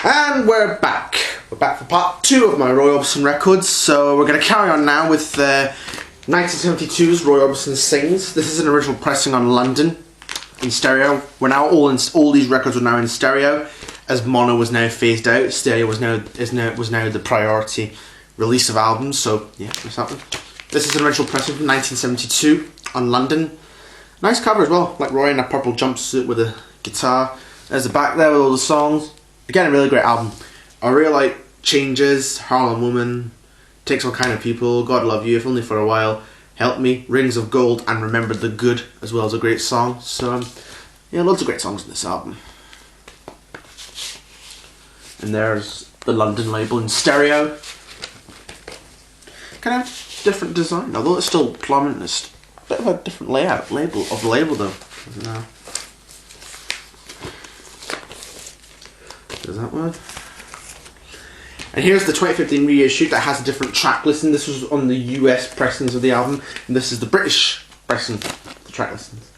And we're back. We're back for part 2 of my Roy Orbison records. So we're going to carry on now with 1972's Roy Orbison Sings. This is an original pressing on London in stereo. We're now all these records are now in stereo, as mono was now phased out. Stereo was now the priority release of albums. So yeah, that's happened. This is an original pressing from 1972 on London. Nice cover as well, like Roy in a purple jumpsuit with a guitar. There's the back there with all the songs. Again, a really great album. I really like Changes, Harlem Woman, Takes All Kind of People, God Love You, If Only For A While, Help Me, Rings of Gold, and Remember the Good, as well as a great song. So, yeah, loads of great songs in this album. And there's the London label in stereo. Kind of different design, although it's still plummet. It's a bit of a different layout of the label though. No. There's that one. And here's the 2015 reissue that has a different track listing. This was on the US pressings of the album, and this is the British pressing of the track listings.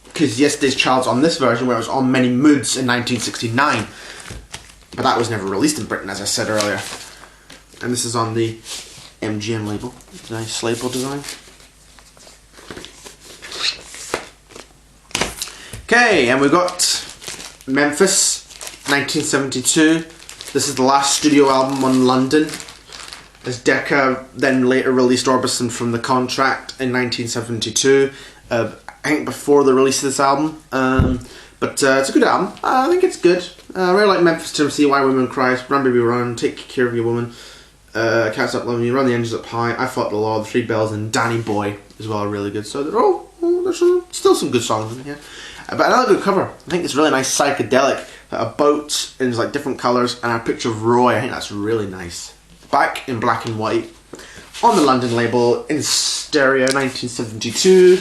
Because Yesterday's Child's on this version, where it was on Many Moods in 1969, but that was never released in Britain, as I said earlier. And this is on the MGM label. Nice label design. Okay, and we've got Memphis, 1972. This is the last studio album on London, as Decca then later released Orbison from the contract in 1972. I think before the release of this album, but it's a good album. I think it's good. I really like Memphis to See Why Women Cry, Run Baby Run, Take Care of Your Woman, Can't Stop Loving You, Run the Engines Up High, I Fought the Law, The Three Bells, and Danny Boy as well are really good. So there's still some good songs in here. But another good cover. I think it's really nice psychedelic. A boat in like different colours and a picture of Roy. I think that's really nice. Back in black and white on the London label in stereo, 1972.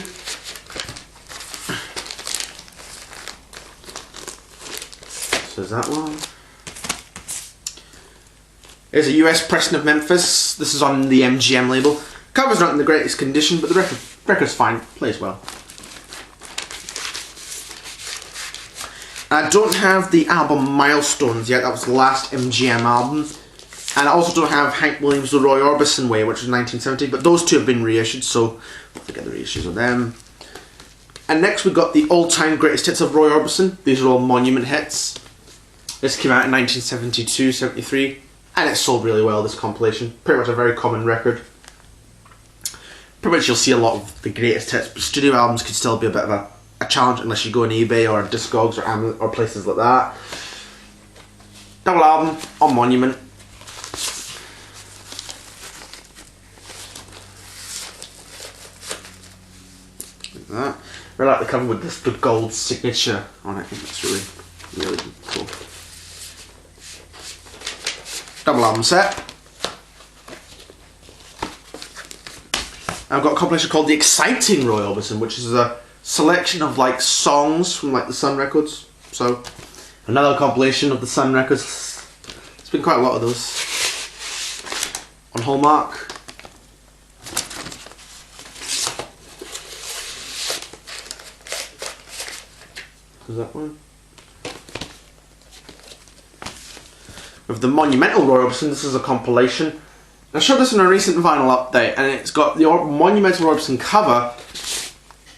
So there's that one. There's a US pressing of Memphis. This is on the MGM label. Cover's not in the greatest condition, but the record's fine. Plays well. I don't have the album Milestones yet. That was the last MGM album. And I also don't have Hank Williams' The Roy Orbison Way, which was 1970, but those two have been reissued, so I'll get the reissues of them. And next we've got the all-time greatest hits of Roy Orbison. These are all monument hits. This came out in 1972-73, and it sold really well, this compilation. Pretty much a very common record. Pretty much you'll see a lot of the greatest hits, but studio albums could still be a bit of a challenge unless you go on eBay or Discogs or places like that. Double album on Monument. Like that. I really like the cover with the gold signature on it. I think that's really cool. Double album set. I've got a compilation called The Exciting Roy Orbison, which is a selection of like songs from like the Sun records. So another compilation of the Sun records. There's been quite a lot of those on Hallmark. Is that one? With the Monumental Roy Orbison, this is a compilation. I showed this in a recent vinyl update, and it's got the Monumental Roy Orbison cover.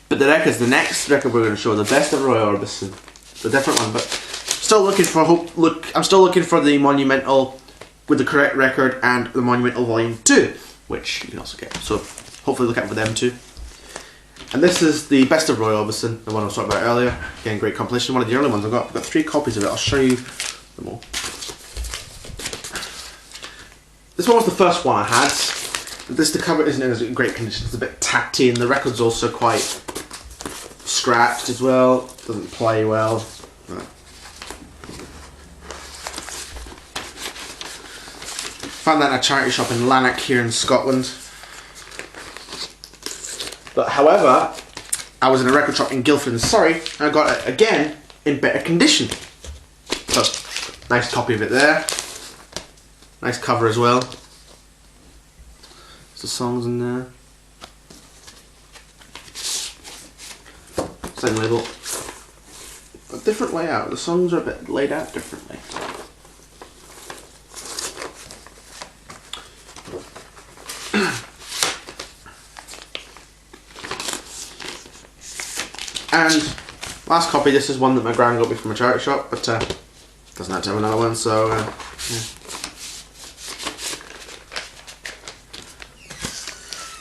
But the next record we're going to show, the best of Roy Orbison, it's a different one. But still looking for I'm still looking for the Monumental with the correct record and the Monumental Volume 2, which you can also get. So hopefully look out for them too. And this is the best of Roy Orbison, the one I was talking about earlier. Again, great compilation. One of the early ones I've got 3 copies of it. I'll show you them all. This one was the first one I had. The cover isn't in great condition. It's a bit tatty, and the record's also quite scratched as well. Doesn't play well. Found that in a charity shop in Lanark here in Scotland. But however, I was in a record shop in Guildford in Surrey, and I got it again in better condition. So, nice copy of it there. Nice cover as well. There's the songs in there. Same label. different layout. The songs are a bit laid out differently. And last copy, this is one that my gran got me from a charity shop, but doesn't have to have another one, so yeah.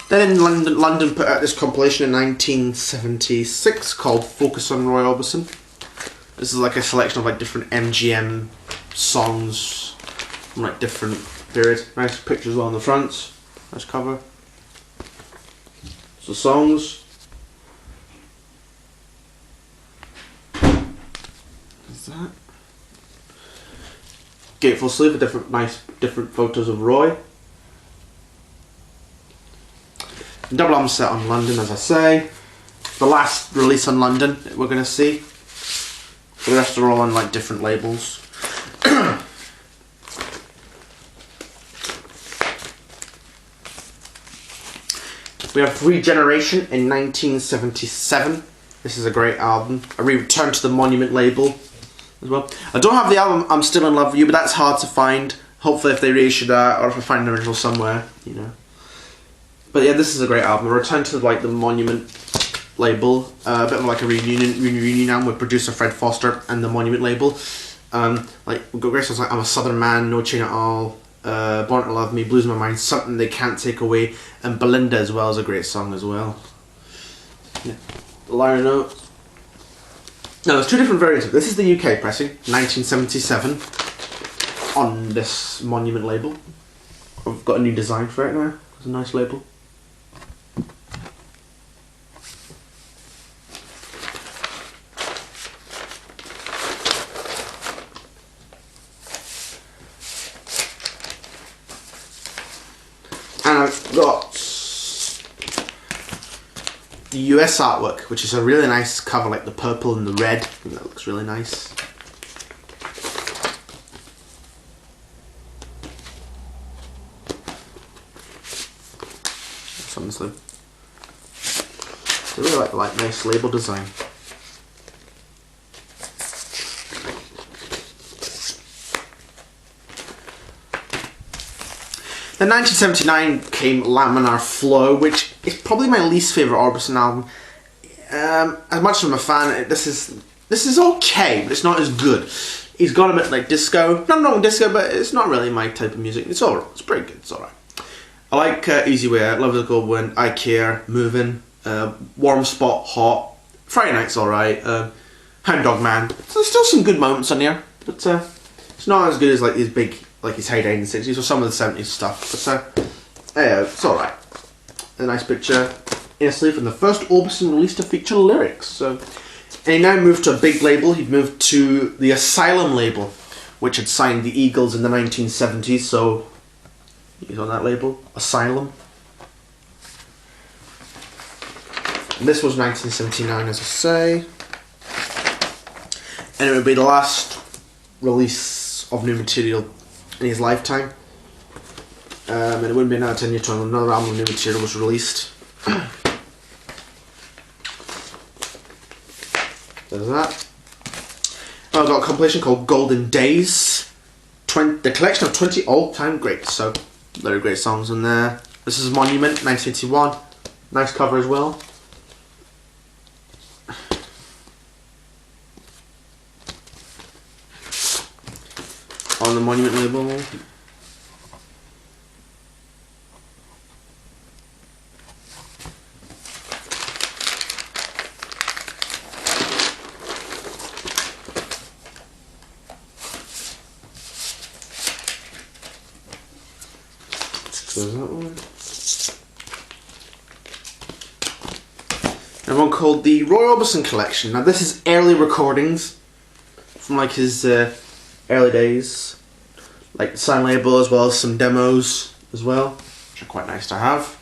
Then in London put out this compilation in 1976 called Focus on Roy Orbison. This is like a selection of like different MGM songs from like different periods. Nice pictures as well on the front. Nice cover. So songs. That gatefold sleeve with different photos of Roy. Double album set on London, as I say. The last release on London that we're gonna see. The rest are all on like different labels. We have Regeneration in 1977. This is a great album. A return to the Monument label as well. I don't have the album I'm Still in Love with You, but that's hard to find. Hopefully if they reissue that, or if I find an original somewhere, you know. But yeah, this is a great album. A return to like the Monument label. A bit of like a reunion album with producer Fred Foster and the Monument label. Like we've got great songs like I'm a Southern Man, No Chain at All, Born to Love Me, Blues in My Mind, Something They Can't Take Away, and Belinda as well is a great song as well. Yeah. The liner notes. Now there's two different variants. This is the UK pressing, 1977, on this Monument label. I've got a new design for it now. It's a nice label. And I've got the US artwork, which is a really nice cover, like the purple and the red. I think that looks really nice. Honestly, I really like nice label design. In 1979 came Laminar Flow, which is probably my least favourite Orbison album. As much as I'm a fan, this is okay, but it's not as good. He's got a bit like disco, not wrong with disco, but it's not really my type of music. It's alright, it's pretty good, it's alright. I like Easy Way Out, Love is a Cold Wind, I Care, Moving, Warm Spot, Hot, Friday Night's alright, Hound Dog Man. So there's still some good moments on here, but it's not as good as like these big, like his heyday in the 60s or some of the 70s stuff. But yeah, it's alright. A nice picture in a sleeve, and the first Orbison released to feature lyrics. So, and he now moved to a big label. He'd moved to the Asylum label, which had signed the Eagles in the 1970s. So he's on that label, Asylum. And this was 1979, as I say, and it would be the last release of new material in his lifetime. And it wouldn't be another 10 years until another album of new material was released. There's that. I've got a compilation called Golden Days. The collection of 20 all-time greats. So, very great songs in there. This is Monument, 1981. Nice cover as well. On the Monument label. There's that one. And one called the Roy Orbison Collection. Now this is early recordings from like his early days, like the sound label, as well as some demos as well, which are quite nice to have.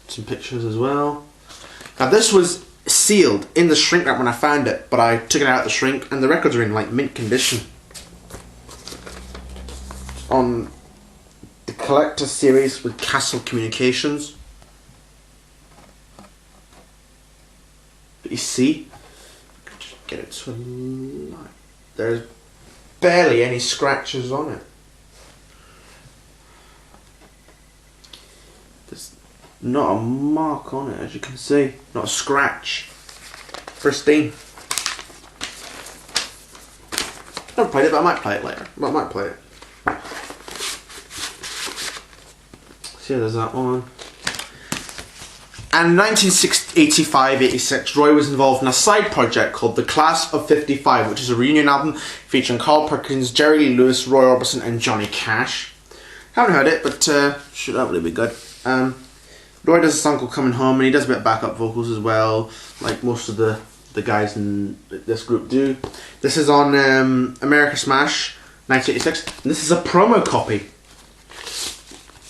Some pictures as well. Now this was sealed in the shrink wrap when I found it, but I took it out of the shrink and the records are in like mint condition. On the collector series with Castle Communications. But you see, get it to light. There's barely any scratches on it. There's not a mark on it, as you can see. Not a scratch. Pristine. Never played it, but I might play it later. I might play it. So yeah, there's that one. And in 1985-86, Roy was involved in a side project called The Class of 55, which is a reunion album featuring Carl Perkins, Jerry Lee Lewis, Roy Orbison and Johnny Cash. Haven't heard it, but should hopefully be good. Roy does a song called Coming Home, and he does a bit of backup vocals as well, like most of the guys in this group do. This is on America Smash 1986, and this is a promo copy.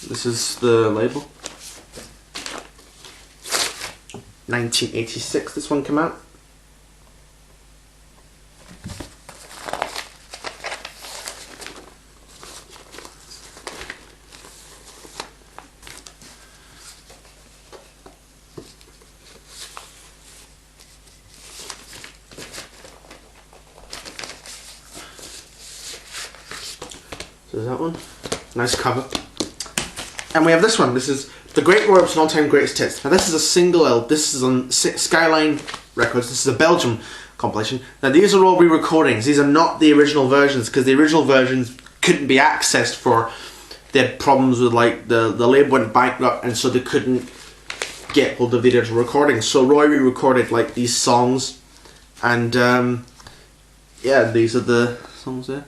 This is the label. 1986 this one came out. So there's that one. Nice cover. And we have this one. This is The Great Roy Orbison All-Time Greatest Hits. Now this is a single, this is on Skyline Records. This is a Belgium compilation. Now these are all re-recordings. These are not the original versions, because the original versions couldn't be accessed for, they had problems with, like, the label went bankrupt, and so they couldn't get hold of the original recordings. So Roy re-recorded, like, these songs, and yeah, these are the songs there.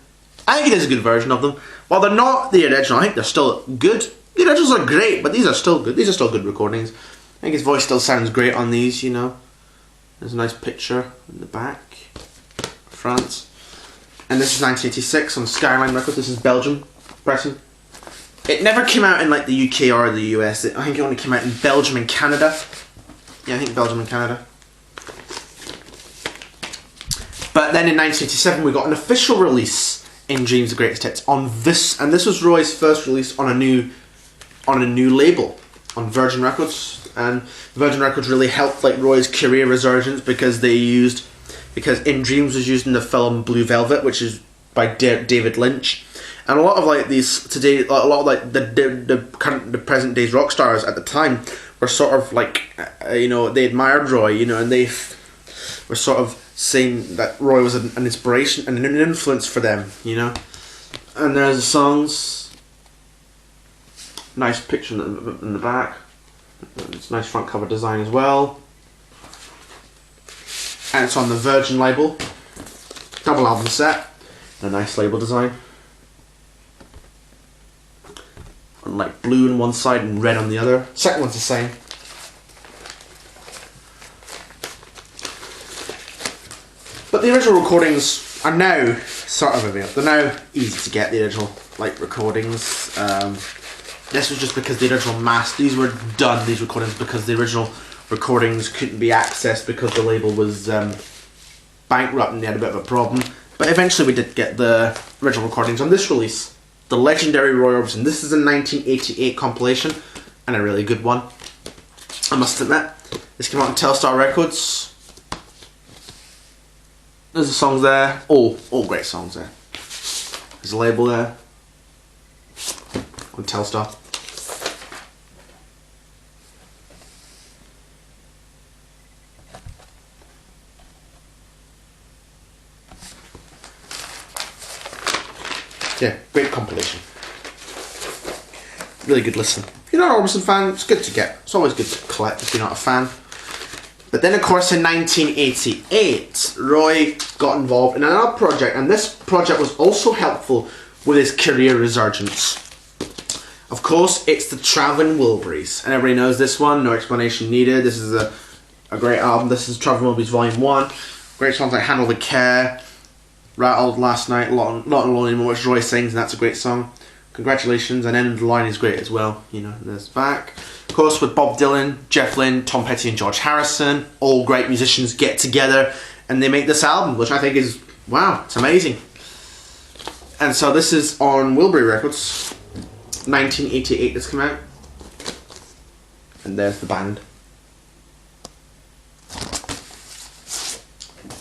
I think it is a good version of them. While they're not the original, I think they're still good. The originals are great, but these are still good. These are still good recordings. I think his voice still sounds great on these, you know. There's a nice picture in the back. France. And this is 1986 on Skyline Records. This is Belgium pressing. It never came out in, like, the UK or the US. I think it only came out in Belgium and Canada. Yeah, I think Belgium and Canada. But then in 1987 we got an official release in Dreams the Greatest Hits on this, and this was Roy's first release on a new label, on Virgin Records. And Virgin Records really helped, like, Roy's career resurgence, because In Dreams was used in the film Blue Velvet, which is by David Lynch. And a lot of, like, these today, a lot of, like, the present day's rock stars at the time were sort of like, you know, they admired Roy, you know, and they were sort of saying that Roy was an inspiration and an influence for them, you know. And there's the songs. Nice picture in the back. It's a nice front cover design as well. And it's on the Virgin label. Double album set. And a nice label design. And, like, blue on one side and red on the other. Second one's the same. But the original recordings are now sort of available. They're now easy to get, the original, like, recordings. This was just because the original these were done, these recordings, because the original recordings couldn't be accessed because the label was bankrupt and they had a bit of a problem. But eventually we did get the original recordings on this release. The legendary Roy Orbison. This is a 1988 compilation, and a really good one, I must admit. This came out on Telstar Records. There's the songs there. All great songs there. There's a label there on Telstar. Yeah, great compilation. Really good listen. If you're not an Orbison fan, it's good to get. It's always good to collect if you're not a fan. But then, of course, in 1988, Roy got involved in another project, and this project was also helpful with his career resurgence. Of course, it's the Traveling Wilburys, and everybody knows this one, no explanation needed. This is a great album. This is Traveling Wilburys Volume 1. Great songs like Handle the Care, Rattled Last Night, Lot and Lonely More, which Roy sings, and that's a great song. Congratulations, and End of the Line is great as well. You know, there's back. Of course, with Bob Dylan, Jeff Lynne, Tom Petty and George Harrison, all great musicians get together and they make this album, which I think is, wow, it's amazing. And so this is on Wilbury Records, 1988 this came out. And there's the band.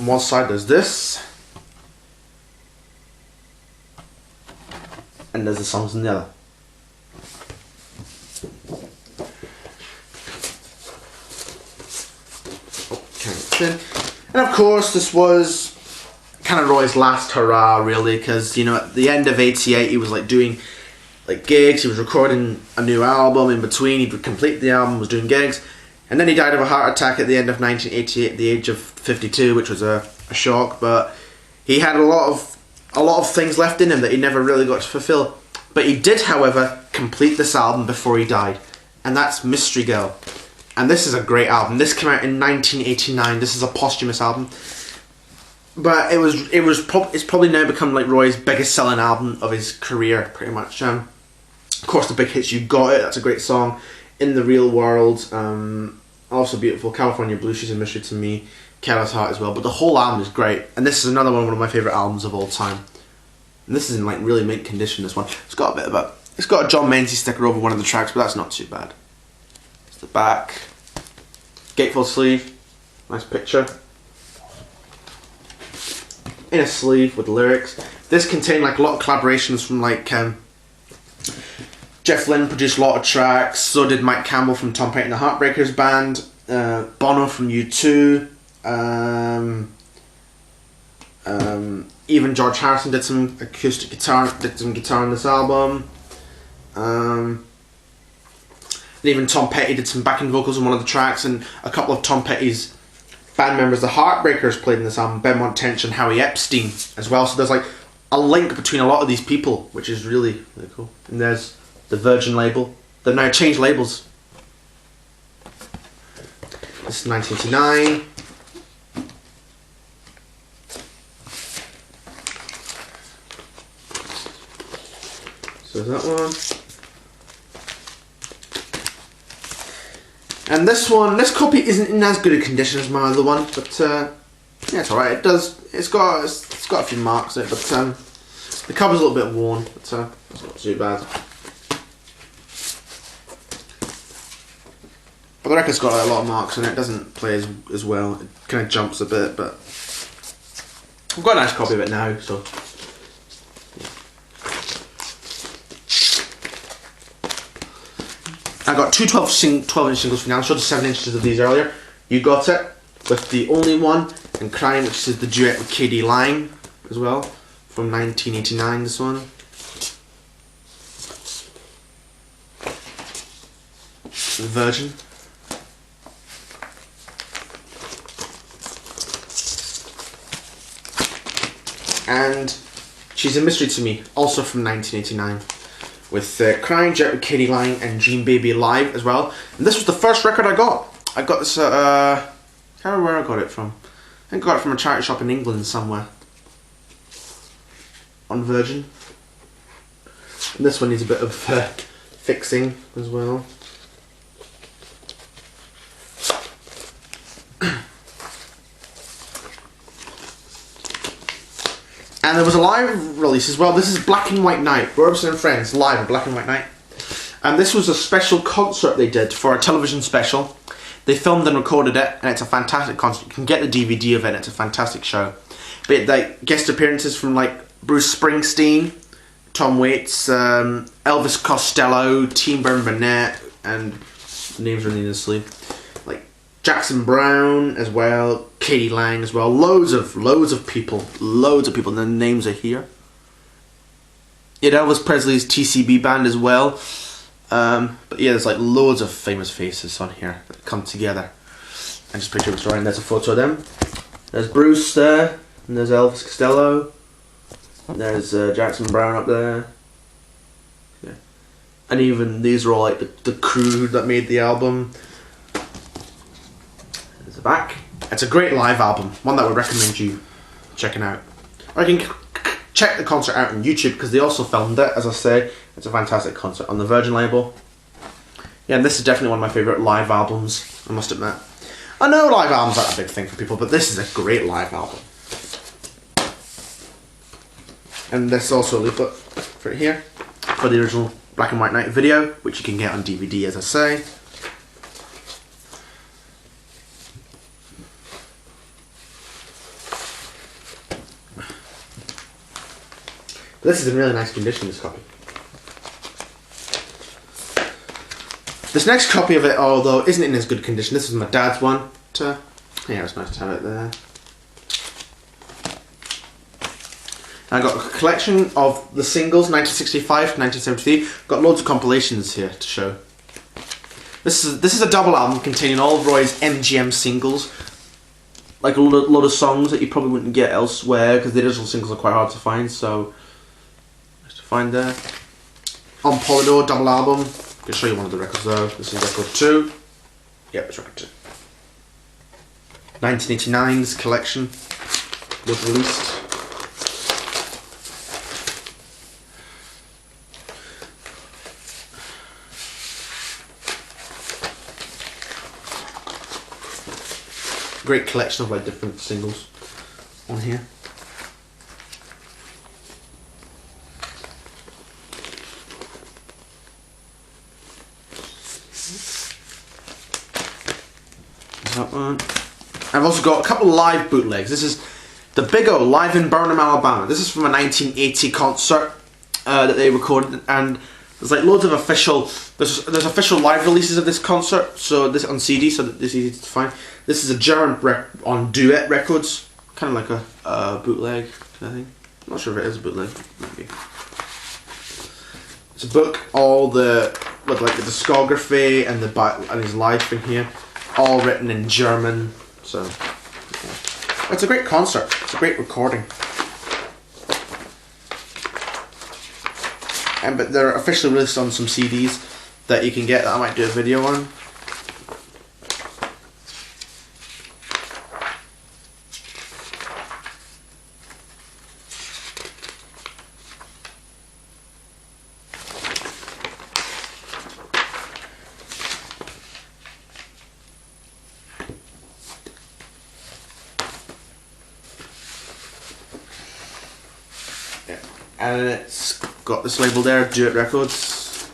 On one side there's this, and there's the songs on the other. And of course this was kind of Roy's last hurrah, really, because, you know, at the end of '88 he was like doing like gigs, he was recording a new album in between, he'd complete the album, was doing gigs, and then he died of a heart attack at the end of 1988 at the age of 52, which was a shock. But he had a lot of things left in him that he never really got to fulfill. But he did, however, complete this album before he died, and that's Mystery Girl. And this is a great album. This came out in 1989. This is a posthumous album, but it's probably now become like Roy's biggest selling album of his career, pretty much. Of course, the big hits, You Got It, that's a great song. In the Real World, also beautiful. California Blue, She's a Mystery to Me. Careless Heart as well. But the whole album is great, and this is another one of my favourite albums of all time. And this is in like really mint condition. This one, it's got a John Menzies sticker over one of the tracks, but that's not too bad. The back, gatefold sleeve, nice picture, inner sleeve with lyrics. This contained like a lot of collaborations from like Jeff Lynne produced a lot of tracks, so did Mike Campbell from Tom Petty and the Heartbreakers Band, Bono from U2, even George Harrison did some acoustic guitar, did some guitar on this album. And even Tom Petty did some backing vocals on one of the tracks, and a couple of Tom Petty's band members, the Heartbreakers, played in this album, Benmont Tench and Howie Epstein as well. So there's like a link between a lot of these people, which is really, really cool. And there's the Virgin label. They've now changed labels. This is 1989. So that one. And this copy isn't in as good a condition as my other one, but yeah, it's alright. It's got a few marks in it, but the cover's a little bit worn, but it's not too bad. But the record's got like, a lot of marks in it. It doesn't play as well. It kind of jumps a bit, but I've got a nice copy of it now, so. I got two 12-inch singles for now. I showed the 7 inches of these earlier. You Got It, with The Only One, and Crying, which is the duet with K.D. Lang as well, from 1989, this one. The Virgin. And She's a Mystery to Me, also from 1989. With Crying, duet with K.D. Lang and Gene Baby live as well. And this was the first record I got. I got this at, I can't remember where I got it from. I think I got it from a charity shop in England somewhere. On Virgin. And this one needs a bit of fixing as well. And there was a live release as well. This is Black and White Night. Robeson and Friends live at Black and White Night. And this was a special concert they did for a television special. They filmed and recorded it, and it's a fantastic concert. You can get the DVD of it, it's a fantastic show. But like guest appearances from like Bruce Springsteen, Tom Waits, Elvis Costello, Timber Burnett, and names are in the sleeve. Like Jackson Browne as well, K.D. Lang as well. Loads of people, and the names are here. You had Elvis Presley's TCB band as well. But yeah, there's like loads of famous faces on here that come together. And just picture what's around. There's a photo of them. There's Bruce there, and there's Elvis Costello. There's Jackson Browne up there. Yeah. And even these are all like the crew that made the album. There's the back. It's a great live album, one that I would recommend you checking out. Or you can check the concert out on YouTube because they also filmed it, as I say. It's a fantastic concert on the Virgin label. Yeah, and this is definitely one of my favourite live albums, I must admit. I know live albums aren't a big thing for people, but this is a great live album. And there's also a leaflet for it here, for the original Black and White Night video, which you can get on DVD, as I say. This is in really nice condition, this copy. This next copy of it, although isn't in as good condition, this is my dad's one. Yeah, it's nice to have it there. I got a collection of the singles, 1965 to 1973. Got loads of compilations here to show. This is a double album containing all of Roy's MGM singles. Like a lot of songs that you probably wouldn't get elsewhere because the original singles are quite hard to find. So, nice to find there. On Polydor, double album. I can show you one of the records though. This is record 2. Yep, it's record 2. 1989, this collection was released. Great collection of like different singles on here. That one. I've also got a couple of live bootlegs. This is the Big O live in Burnham, Alabama. This is from a 1980 concert that they recorded, and there's like loads of official. There's official live releases of this concert. So this on CD, so that this is easy to find. This is a German on Duet Records, kind of like a bootleg. I think. I'm not sure if it is a bootleg. Maybe. It's a book, all the with like the discography and and his life in here, all written in German. So yeah. It's a great concert. It's a great recording. But they're officially released on some CDs that you can get that I might do a video on. And it's got this label there, Duet Records.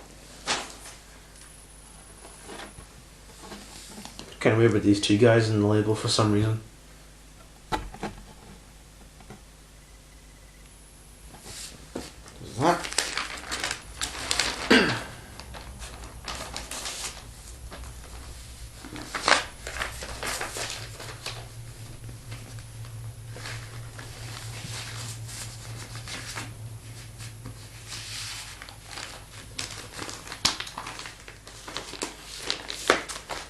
Kind of weird with these two guys in the label for some reason. There's that.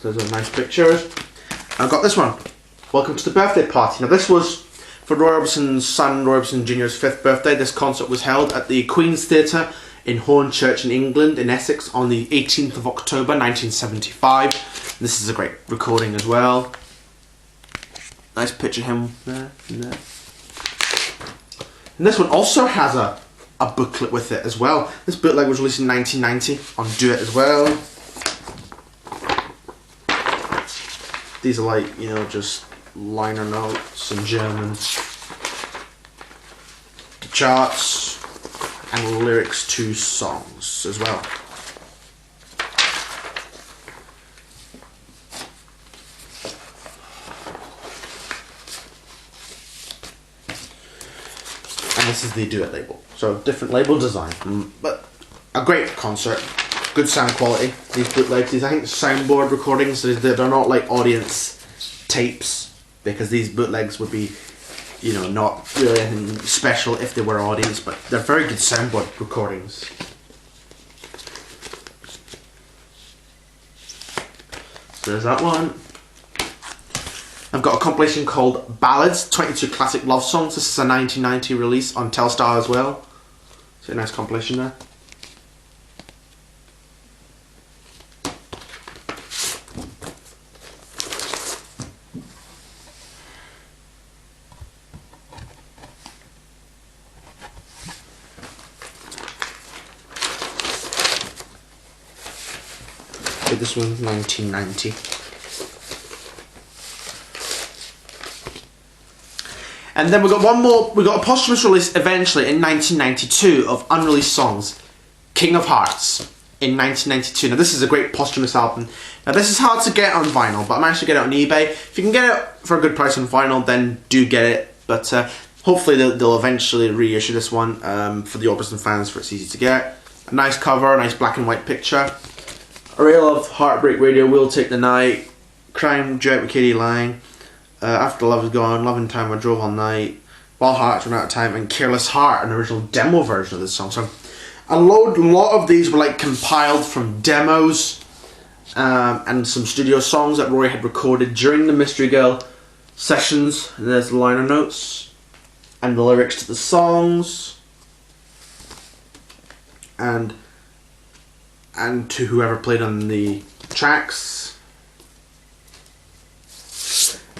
Those are nice pictures. I've got this one. Welcome to the birthday party. Now this was for Roy Orbison's son, Roy Orbison Jr.'s 5th birthday. This concert was held at the Queen's Theatre in Hornchurch in England, in Essex, on the 18th of October 1975. This is a great recording as well. Nice picture of him there and there. And this one also has a booklet with it as well. This bootleg was released in 1990 on Duet as well. These are like, you know, just liner notes in German. The charts and lyrics to songs as well. And this is the Duet label. So different label design, but a great concert. Good sound quality. These bootlegs, I think soundboard recordings. They're not like audience tapes, because these bootlegs would be, you know, not really anything special if they were audience, but they're very good soundboard recordings. So there's that one. I've got a compilation called Ballads, 22 classic love songs. This is a 1990 release on Telstar as well. So a nice compilation there. This one's 1990. And then we got one more, we got a posthumous release eventually in 1992 of unreleased songs, King of Hearts, in 1992. Now this is a great posthumous album. Now this is hard to get on vinyl, but I managed to get it on eBay. If you can get it for a good price on vinyl, then do get it. But Hopefully they'll eventually reissue this one for the Orbison fans, for it's easy to get. A nice cover, a nice black and white picture. I really love Heartbreak Radio, We'll Take the Night, Crime Duet with Katie Lang, After Love Is Gone, Love in Time, I Drove All Night, While Hearts Run Out of Time, and Careless Heart, an original demo version of this song. So a lot of these were like compiled from demos and some studio songs that Roy had recorded during the Mystery Girl sessions. And there's the liner notes and the lyrics to the songs, and to whoever played on the tracks.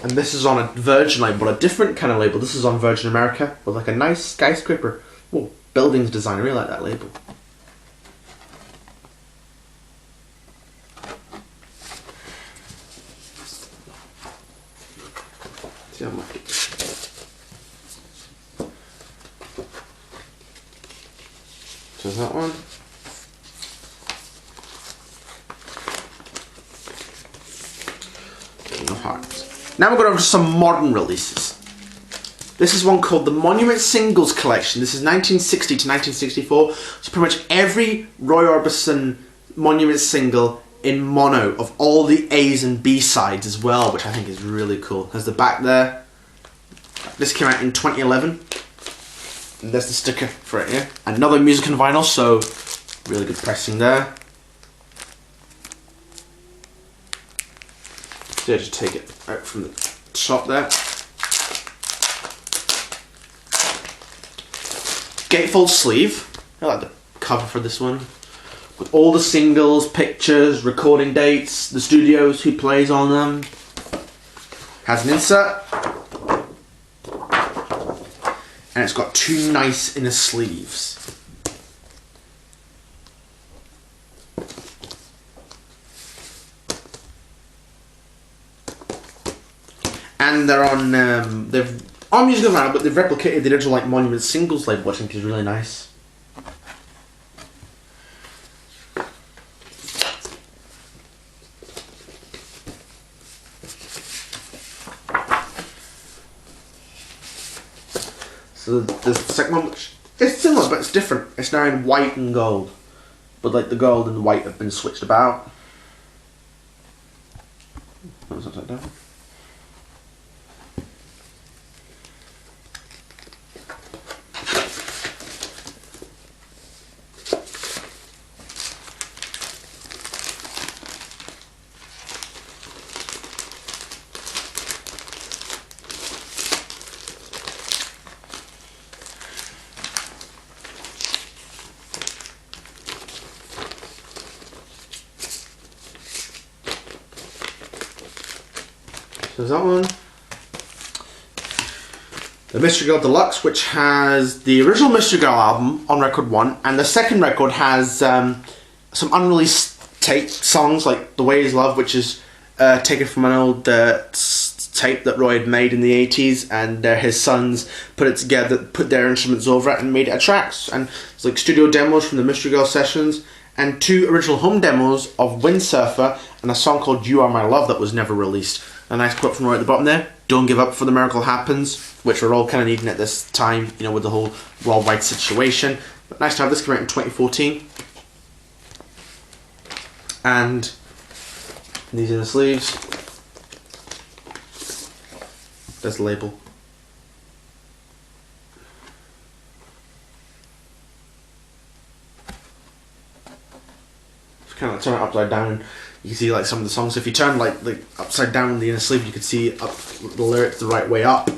And this is on a Virgin label, a different kind of label. This is on Virgin America with like a nice skyscraper. Oh, buildings design. I really like that label. See how much. So is that one? King of Hearts. Now we're going to some modern releases. This is one called the Monument Singles Collection. This is 1960 to 1964. So pretty much every Roy Orbison Monument single in mono of all the A's and B sides as well, which I think is really cool. There's the back there. This came out in 2011. And there's the sticker for it, yeah. Another music and vinyl, so really good pressing there. So just take it out from the top there. Gatefold sleeve. I like the cover for this one. With all the singles, pictures, recording dates, the studios, who plays on them. Has an insert. And it's got two nice inner sleeves. And they're on they've on Music Around, but they've replicated the original like Monument Singles label, which I think is really nice. So the second one, which is similar but it's different. It's now in white and gold, but like the gold and the white have been switched about. That was upside down. There's that one. The Mystery Girl Deluxe, which has the original Mystery Girl album on record 1, and the second record has some unreleased tape songs like The Way Is Love, which is taken from an old tape that Roy had made in the 80s, and his sons put it together, put their instruments over it and made it a tracks. And it's like studio demos from the Mystery Girl sessions, and 2 original home demos of Windsurfer and a song called You Are My Love that was never released. A nice quote from Roy at the bottom there. Don't give up before the miracle happens, which we're all kind of needing at this time, you know, with the whole worldwide situation. But nice to have this come out in 2014. And these are the sleeves. There's the label. Kind of turn it upside down, and you can see like some of the songs. If you turn like upside down on the inner sleeve, you can see up the lyrics the right way up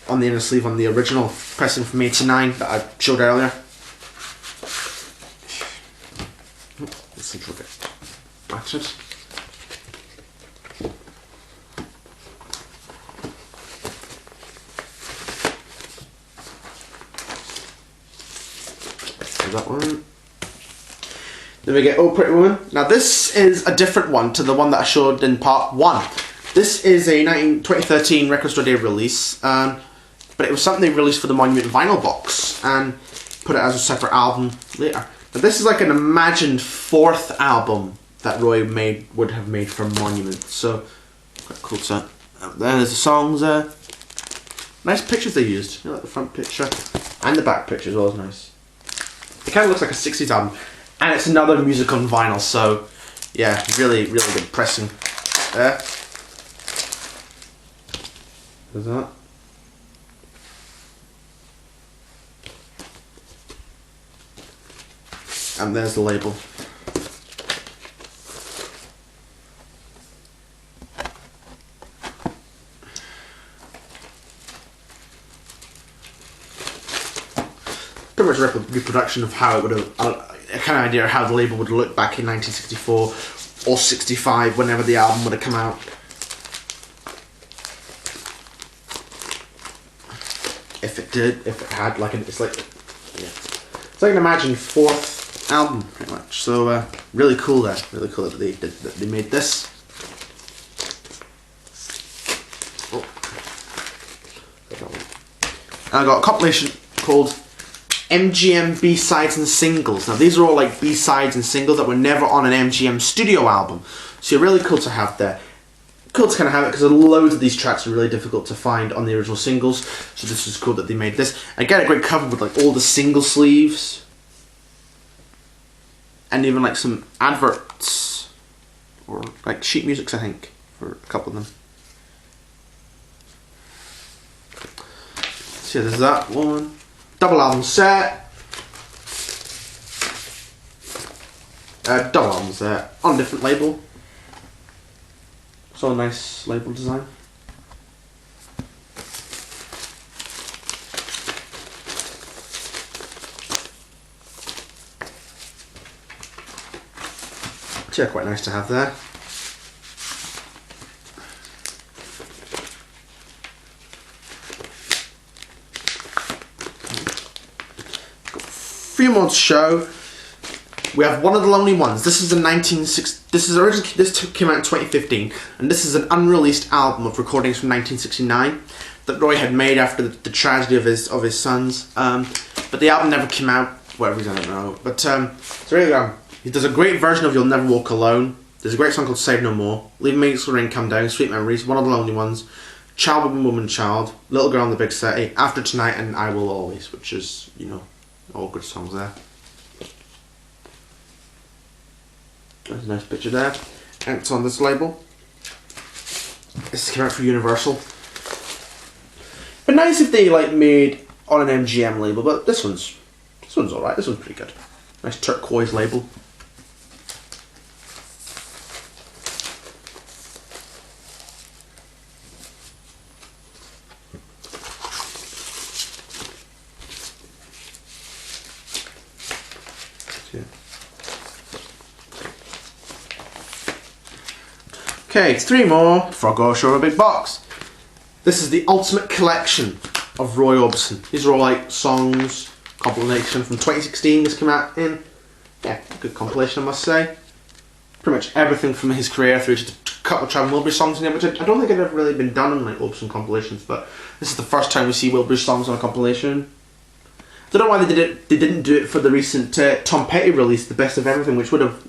on the inner sleeve on the original pressing from '89 that I showed earlier. Let's look at battered. That one. Then we get Oh Pretty Woman. Now this is a different one to the one that I showed in part 1. This is a 2013 Record Store Day release, but it was something they released for the Monument vinyl box and put it as a separate album later. But this is like an imagined 4th album that Roy would have made for Monument. So quite cool set. There's the songs there. Nice pictures they used. You know, like the front picture and the back picture as well is nice. It kind of looks like a 60s album, and it's another music on vinyl. So yeah, really good pressing there. There's that. And there's the label. Pretty much a reproduction of how it would have, a kind of idea of how the label would look back in 1964 or 65, whenever the album would have come out. If it did, if it had, like, it's like, yeah. So I can imagine 4th album, pretty much. So really cool there. Really cool that they made this. Oh. I got a compilation called MGM B-sides and singles. Now these are all like B-sides and singles that were never on an MGM studio album. So you're really cool to have there. Cool to kind of have it because loads of these tracks are really difficult to find on the original singles. So this is cool that they made this. Again, a great cover with like all the single sleeves. And even like some adverts. Or like sheet musics, I think, for a couple of them. So there's that one. Double album set. Double album set on a different label. So a nice label design. So yeah, quite nice to have there. Few more to show. We have One of the Lonely Ones. This is a 1960. This came out in 2015, and this is an unreleased album of recordings from 1969 that Roy had made after the tragedy of his sons. But the album never came out. Whatever reason, I don't know. But so here we go. He does a great version of You'll Never Walk Alone. There's a great song called Save No More. Leave Me So Rain Come Down. Sweet Memories. One of the Lonely Ones. Child Woman Woman Child. Little Girl on the Big City. After Tonight and I Will Always, which is, you know, all good songs there. There's a nice picture there. And it's on this label. This came out for Universal. But nice if they like made on an MGM label, but this one's alright. This one's pretty good. Nice turquoise label. Okay, 3 more before I go show a big box. This is the Ultimate Collection of Roy Orbison. These are all like songs, compilation from 2016 this came out in. Yeah, good compilation I must say. Pretty much everything from his career through to a couple of Traveling Wilburys songs in there, which I don't think had ever really been done on like Orbison compilations, but this is the first time we see Wilburys songs on a compilation. I don't know why they did it. They didn't do it for the recent Tom Petty release, The Best of Everything, which would have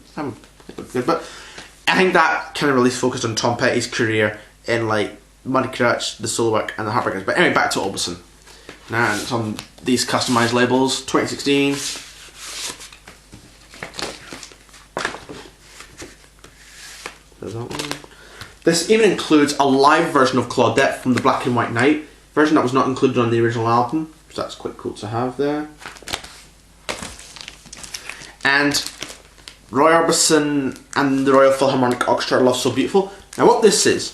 good, but I think that kind of release focused on Tom Petty's career in like Muddy Crutch, The Solo Work and The Heartbreakers. But anyway, back to Orbison. Now it's on these customized labels, 2016. There's that one. This even includes a live version of Claudette from the Black and White Night version that was not included on the original album. So that's quite cool to have there. And Roy Orbison and the Royal Philharmonic Orchestra, Love So Beautiful. Now what this is,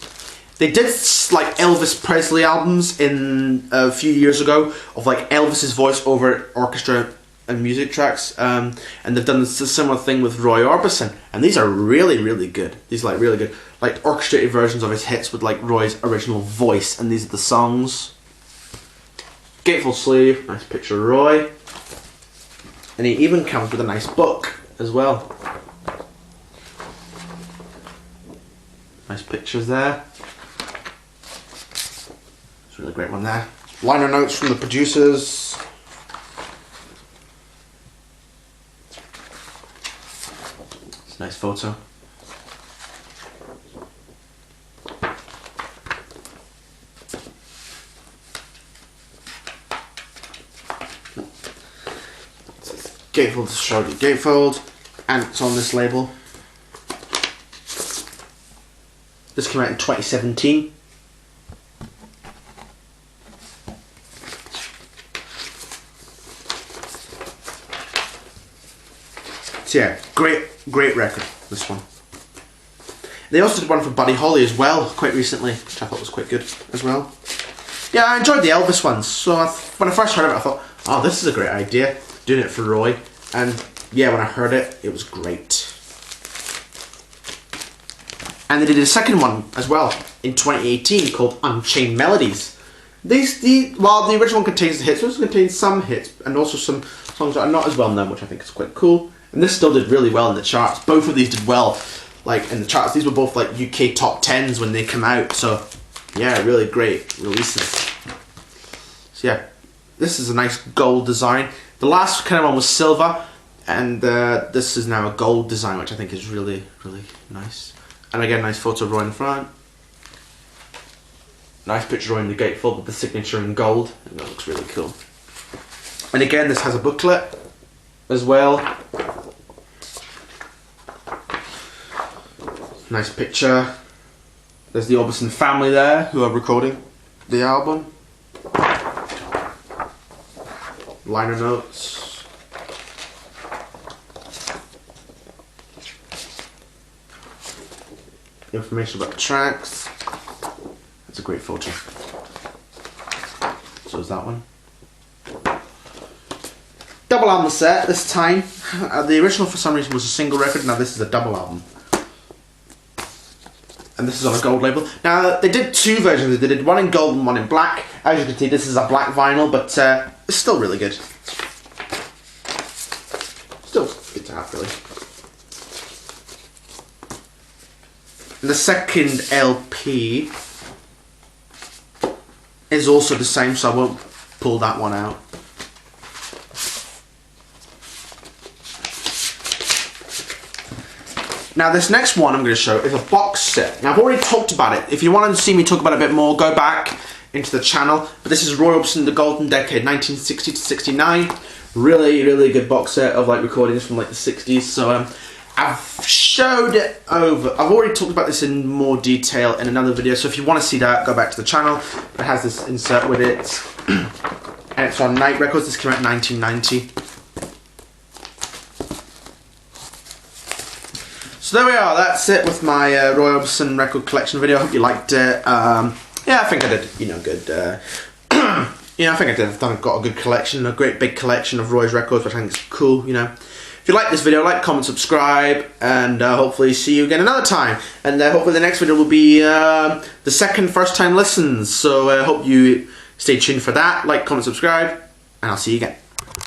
they did like Elvis Presley albums in a few years ago of like Elvis's voice over orchestra and music tracks, and they've done a similar thing with Roy Orbison, and these are really good. These are like really good, like orchestrated versions of his hits with like Roy's original voice, and these are the songs. Gatefold sleeve, nice picture of Roy, and he even comes with a nice book as well. Nice pictures there. It's a really great one there. Liner notes from the producers. It's a nice photo. gatefold, destroyed gatefold, and it's on this label. This came out in 2017. So yeah, great record, this one. They also did one for Buddy Holly as well, quite recently, which I thought was quite good as well. Yeah, I enjoyed the Elvis ones, so when I first heard of it I thought, oh, this is a great idea, doing it for Roy, and yeah, when I heard it, it was great. And they did a second one as well, in 2018, called Unchained Melodies. While the original one contains the hits, it also contains some hits, and also some songs that are not as well known, which I think is quite cool. And this still did really well in the charts. Both of these did well, like in the charts. These were both like UK top 10s when they came out. So yeah, really great releases. So yeah, this is a nice gold design. The last kind of one was silver, and this is now a gold design, which I think is really nice. And again, nice photo of Roy in the front. Nice picture of Roy in the gatefold with the signature in gold. And that looks really cool. And again, this has a booklet as well. Nice picture. There's the Orbison family there who are recording the album. Liner notes. Information about the tracks. That's a great photo. So is that one. Double album set this time. The original for some reason was a single record, now this is a double album. And this is on a gold label. Now they did two versions, they did one in gold and one in black. As you can see, this is a black vinyl, but it's still really good. Still good to have, really. And the second LP is also the same, so I won't pull that one out. Now this next one I'm going to show is a box set. Now I've already talked about it. If you want to see me talk about it a bit more, go back into the channel. But this is Roy Orbison, The Golden Decade, 1960 to 69. Really good box set of like recordings from like the 60s. So I've showed it over. I've already talked about this in more detail in another video. So if you want to see that, go back to the channel. It has this insert with it. And it's on Night Records. This came out in 1990. So there we are, that's it with my Roy Orbison record collection video. I hope you liked it. Yeah, I think I did, good. I think I've got a good collection, a great big collection of Roy's records, which I think is cool, If you like this video, like, comment, subscribe, and hopefully see you again another time. And hopefully the next video will be the second first time listens. So I hope you stay tuned for that. Like, comment, subscribe, and I'll see you again.